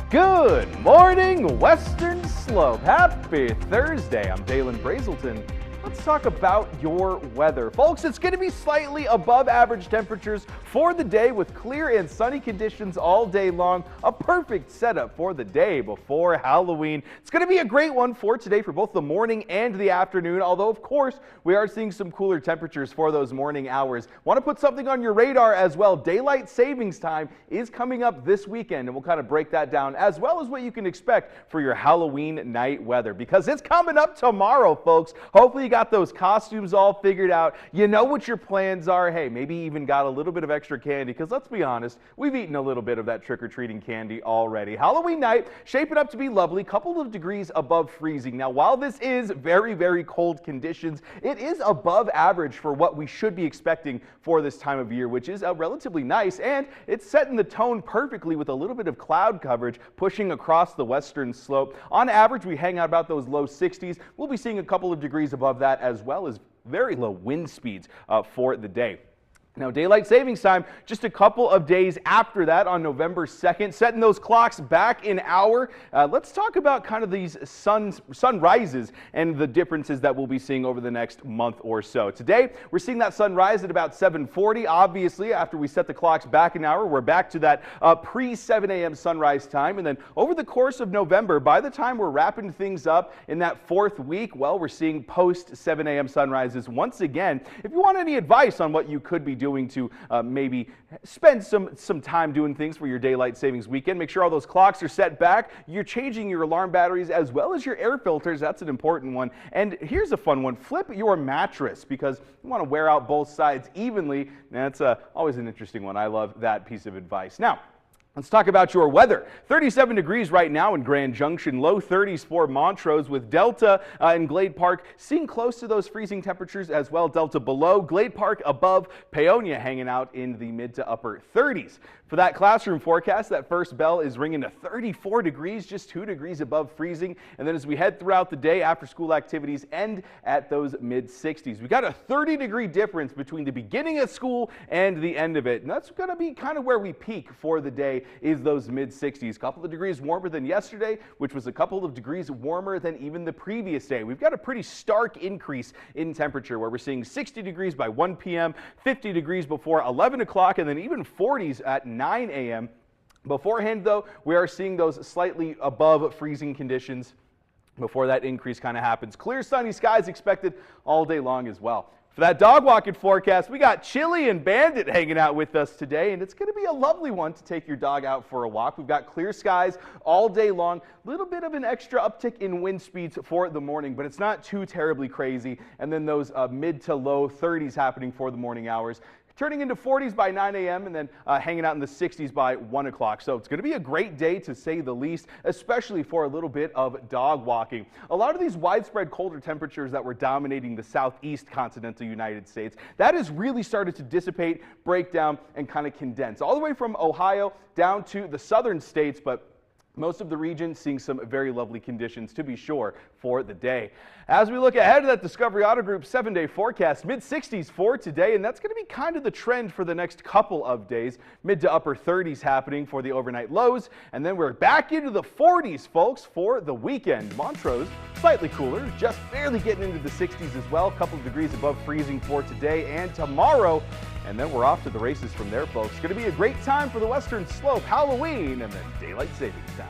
Good morning, Western Slope. Happy Thursday. I'm Dalen Brazelton. Let's talk about your weather. Folks, it's going to be slightly above average temperatures for the day with clear and sunny conditions all day long. A perfect setup for the day before Halloween. It's going to be a great one for today for both the morning and the afternoon, although of course we are seeing some cooler temperatures for those morning hours. Want to put something on your radar as well. Daylight savings time is coming up this weekend, and we'll kind of break that down as well as what you can expect for your Halloween night weather, because it's coming up tomorrow, folks. Hopefully you got those costumes all figured out. You know what your plans are. Hey, maybe even got a little bit of extra candy, because let's be honest, we've eaten a little bit of that trick-or-treating candy already. Halloween night shaping up to be lovely, couple of degrees above freezing. Now, while this is very, very cold conditions, it is above average for what we should be expecting for this time of year, which is relatively nice, and it's setting the tone perfectly with a little bit of cloud coverage pushing across the western slope. On average, we hang out about those low 60s. We'll be seeing a couple of degrees above that, as well as very low wind speeds for the day. Now, daylight savings time just a couple of days after that on November 2nd, setting those clocks back an hour. Let's talk about kind of these sunrises and the differences that we'll be seeing over the next month or so. Today, we're seeing that sunrise at about 7:40. Obviously, after we set the clocks back an hour, we're back to that pre-7 a.m. sunrise time. And then over the course of November, by the time we're wrapping things up in that fourth week, well, we're seeing post-7 a.m. sunrises once again. If you want any advice on what you could be doing to maybe spend some time doing things for your daylight savings weekend, make sure all those clocks are set back. You're changing your alarm batteries as well as your air filters. That's an important one. And here's a fun one. Flip your mattress, because you want to wear out both sides evenly. That's always an interesting one. I love that piece of advice. Now, let's talk about your weather. 37 degrees right now in Grand Junction, low 30s for Montrose, with Delta and Glade Park seeing close to those freezing temperatures as well. Delta below, Glade Park above, Paonia hanging out in the mid to upper 30s. For that classroom forecast, that first bell is ringing to 34 degrees, just 2 degrees above freezing. And then as we head throughout the day, after school activities end at those mid-60s. We got a 30-degree difference between the beginning of school and the end of it. And that's going to be kind of where we peak for the day, is those mid-60s. A couple of degrees warmer than yesterday, which was a couple of degrees warmer than even the previous day. We've got a pretty stark increase in temperature, where we're seeing 60 degrees by 1 p.m., 50 degrees before 11 o'clock, and then even 40s at 9 a.m. Beforehand, though, we are seeing those slightly above freezing conditions before that increase kind of happens. Clear sunny skies expected all day long as well. For that dog walking forecast, we got Chili and Bandit hanging out with us today, and it's going to be a lovely one to take your dog out for a walk. We've got clear skies all day long, a little bit of an extra uptick in wind speeds for the morning, but it's not too terribly crazy, and then those mid to low 30s happening for the morning hours, turning into 40s by 9 a.m. and then hanging out in the 60s by 1 o'clock. So it's going to be a great day, to say the least, especially for a little bit of dog walking. A lot of these widespread colder temperatures that were dominating the southeast continental United States, that has really started to dissipate, break down, and kind of condense all the way from Ohio down to the southern states, but most of the region seeing some very lovely conditions, to be sure, for the day. As we look ahead to that Discovery Auto Group 7-day forecast, mid-60s for today, and that's going to be kind of the trend for the next couple of days. Mid to upper 30s happening for the overnight lows, and then we're back into the 40s, folks, for the weekend. Montrose, slightly cooler, just barely getting into the 60s as well. A couple of degrees above freezing for today and tomorrow. And then we're off to the races from there, folks. It's going to be a great time for the Western Slope, Halloween, and then daylight savings time.